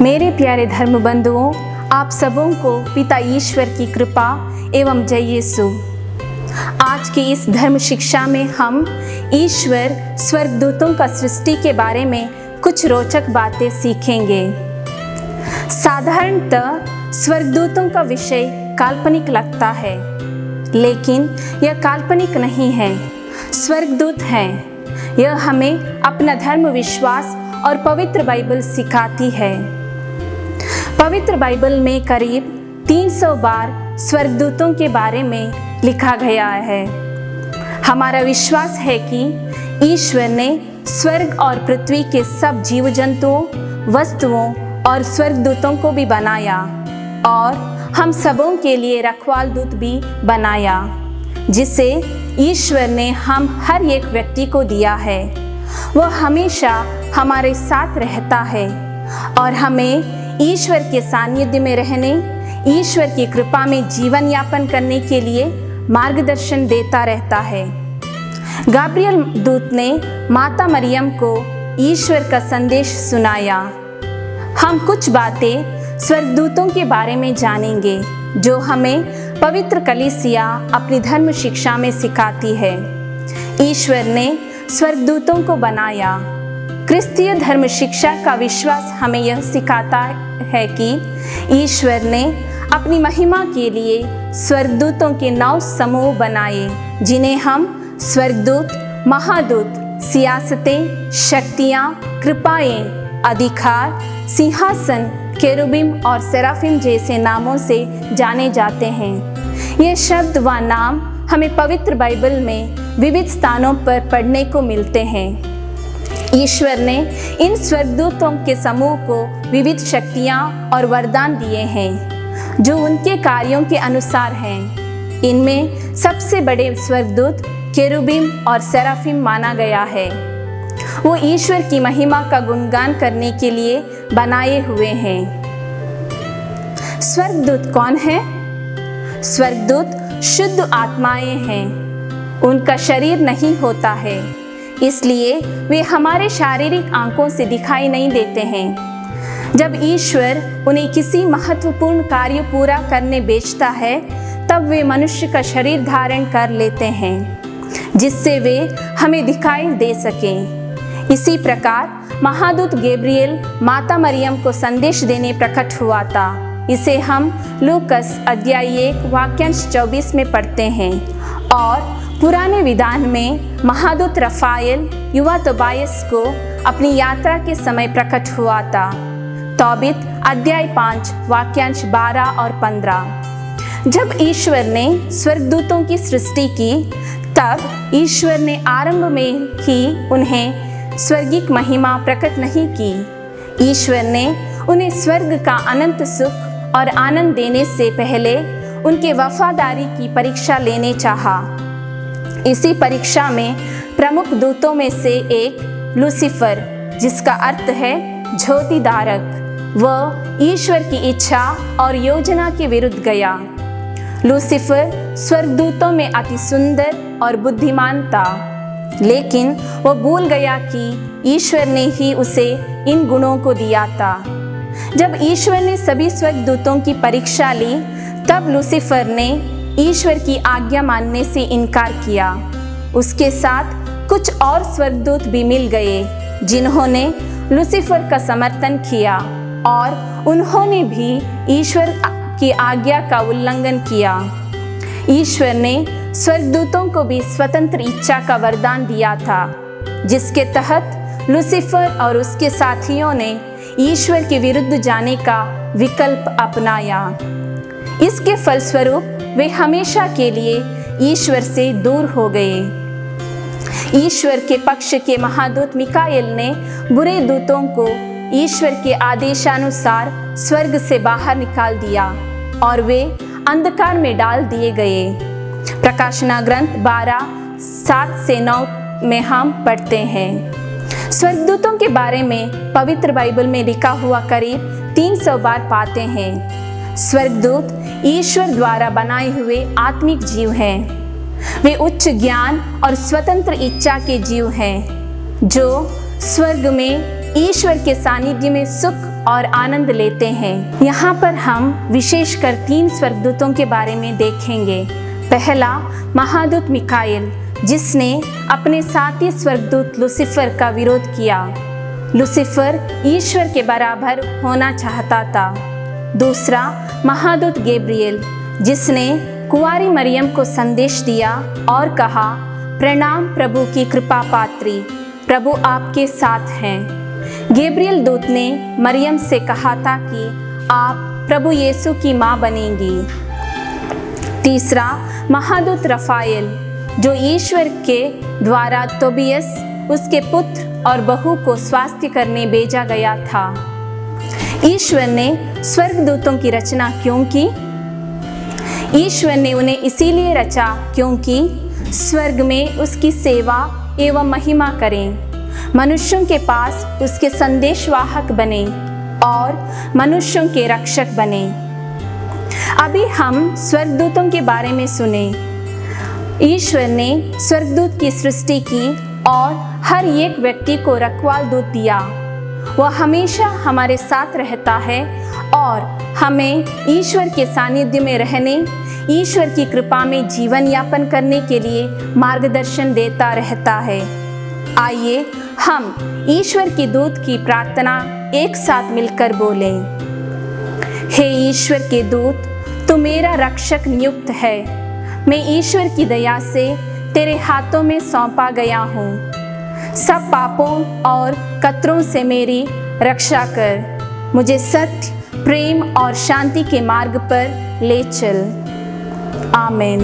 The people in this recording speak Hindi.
मेरे प्यारे धर्म बंधुओं, आप सबों को पिता ईश्वर की कृपा एवं जय यीशु। आज की इस धर्म शिक्षा में हम ईश्वर स्वर्गदूतों का सृष्टि के बारे में कुछ रोचक बातें सीखेंगे। साधारणतः स्वर्गदूतों का विषय काल्पनिक लगता है, लेकिन यह काल्पनिक नहीं है, स्वर्गदूत हैं। यह हमें अपना धर्म विश्वास और पवित्र बाइबल सिखाती है। पवित्र बाइबल में करीब 300 बार स्वर्गदूतों के बारे में लिखा गया है। हमारा विश्वास है कि ईश्वर ने स्वर्ग और पृथ्वी के सब जीव जंतुओं, वस्तुओं और स्वर्गदूतों को भी बनाया और हम सबों के लिए रखवाल दूत भी बनाया, जिसे ईश्वर ने हम हर एक व्यक्ति को दिया है। वह हमेशा हमारे साथ रहता है और हमें ईश्वर के सानिध्य में रहने, ईश्वर की कृपा में जीवन यापन करने के लिए मार्गदर्शन देता रहता है। गाब्रियल दूत ने माता मरियम को ईश्वर का संदेश सुनाया। हम कुछ बातें स्वर्गदूतों के बारे में जानेंगे जो हमें पवित्र कलीसिया अपनी धर्म शिक्षा में सिखाती है। ईश्वर ने स्वर्गदूतों को बनाया। क्रिस्तीय धर्म शिक्षा का विश्वास हमें यह सिखाता है कि ईश्वर ने अपनी महिमा के लिए स्वर्गदूतों के 9 समूह बनाए, जिन्हें हम स्वर्गदूत, महादूत, सियासतें, शक्तियाँ, कृपाएं, अधिकार, सिंहासन, केरुबिम और सेराफिम जैसे नामों से जाने जाते हैं। ये शब्द व नाम हमें पवित्र बाइबल में विविध स्थानों पर पढ़ने को मिलते हैं। ईश्वर ने इन स्वर्गदूतों के समूह को विविध शक्तियाँ और वरदान दिए हैं जो उनके कार्यों के अनुसार हैं। इनमें सबसे बड़े स्वर्गदूत केरुबिम और सेराफिम माना गया है। वो ईश्वर की महिमा का गुणगान करने के लिए बनाए हुए हैं। स्वर्गदूत कौन है? स्वर्गदूत शुद्ध आत्माएं हैं। उनका शरीर नहीं होता है, इसलिए वे हमारे शारीरिक आंखों से दिखाई नहीं देते हैं। जब ईश्वर उन्हें किसी महत्वपूर्ण कार्य पूरा करने भेजता है, तब वे मनुष्य का शरीर धारण कर लेते हैं, जिससे वे हमें दिखाई दे सकें। इसी प्रकार महादूत गैब्रियल माता मरियम को संदेश देने प्रकट हुआ था। इसे हम लूकस अध्याय 1 वाक्यांश 24 में पढ़ते हैं। और पुराने विधान में महादूत रफाएल युवा तोबायस को अपनी यात्रा के समय प्रकट हुआ था। तौबीत अध्याय 5 वाक्यांश 12 और 15। जब ईश्वर ने स्वर्गदूतों की सृष्टि की, तब ईश्वर ने आरंभ में ही उन्हें स्वर्गिक महिमा प्रकट नहीं की। ईश्वर ने उन्हें स्वर्ग का अनंत सुख और आनंद देने से पहले उनके वफादारी की परीक्षा लेने चाहा। इसी परीक्षा में प्रमुख दूतों में से एक लूसीफर, जिसका अर्थ है ज्योतिदारक, वह ईश्वर की इच्छा और योजना के विरुद्ध गया। लूसीफर स्वर्गदूतों में अति सुंदर और बुद्धिमान था, लेकिन वह भूल गया कि ईश्वर ने ही उसे इन गुणों को दिया था। जब ईश्वर ने सभी स्वर्गदूतों की परीक्षा ली, तब लूसीफर ने ईश्वर की आज्ञा मानने से इनकार किया। उसके साथ कुछ और स्वर्गदूत भी मिल गए, जिन्होंने लूसीफर का समर्थन किया और उन्होंने भी ईश्वर की आज्ञा का उल्लंघन किया। ईश्वर ने स्वर्गदूतों को भी स्वतंत्र इच्छा का वरदान दिया था, जिसके तहत लूसीफर और उसके साथियों ने ईश्वर के विरुद्ध जाने का विकल्प अपनाया। इसके फलस्वरूप वे हमेशा के लिए ईश्वर से दूर हो गए। ईश्वर के पक्ष के महादूत मिकाएल ने बुरे दूतों को ईश्वर के आदेशानुसार स्वर्ग से बाहर निकाल दिया और वे अंधकार में डाल दिए गए। प्रकाशना ग्रंथ 12:7-9 में हम पढ़ते हैं। स्वर्गदूतों के बारे में पवित्र बाइबल में लिखा हुआ करीब 300 बार पाते हैं। स्वर्गदूत ईश्वर द्वारा बनाए हुए आत्मिक जीव हैं। वे उच्च ज्ञान और स्वतंत्र इच्छा के जीव हैं, जो स्वर्ग में ईश्वर के सानिध्य में सुख और आनंद लेते हैं। यहाँ पर हम विशेषकर 3 स्वर्गदूतों के बारे में देखेंगे। पहला, महादूत मिकाएल, जिसने अपने साथी स्वर्गदूत लूसीफर का विरोध किया। लूसीफर ईश्वर के बराबर होना चाहता था। दूसरा, महादूत गैब्रिएल, जिसने कुंवारी मरियम को संदेश दिया और कहा, प्रणाम प्रभु की कृपा पात्री, प्रभु आपके साथ हैं। गैब्रिएल दूत ने मरियम से कहा था कि आप प्रभु यीशु की माँ बनेंगी। तीसरा, महादूत रफाएल, जो ईश्वर के द्वारा तोबियस, उसके पुत्र और बहू को स्वास्थ्य करने भेजा गया था। ईश्वर ने स्वर्गदूतों की रचना क्यों की? ईश्वर ने उन्हें इसीलिए रचा क्योंकि स्वर्ग में उसकी सेवा एवं महिमा करें, मनुष्यों के पास उसके संदेशवाहक बने और मनुष्यों के रक्षक बने। अभी हम स्वर्गदूतों के बारे में सुने। ईश्वर ने स्वर्गदूत की सृष्टि की और हर एक व्यक्ति को रखवाल दूत दिया। वह हमेशा हमारे साथ रहता है और हमें ईश्वर के सानिध्य में रहने, ईश्वर की कृपा में जीवन यापन करने के लिए मार्गदर्शन देता रहता है। आइए हम ईश्वर की दूत की प्रार्थना एक साथ मिलकर बोलें। हे ईश्वर के दूत, तू मेरा रक्षक नियुक्त है। मैं ईश्वर की दया से तेरे हाथों में सौंपा गया हूँ। सब पापों और कतरों से मेरी रक्षा कर। मुझे सत्य, प्रेम और शांति के मार्ग पर ले चल। आमीन।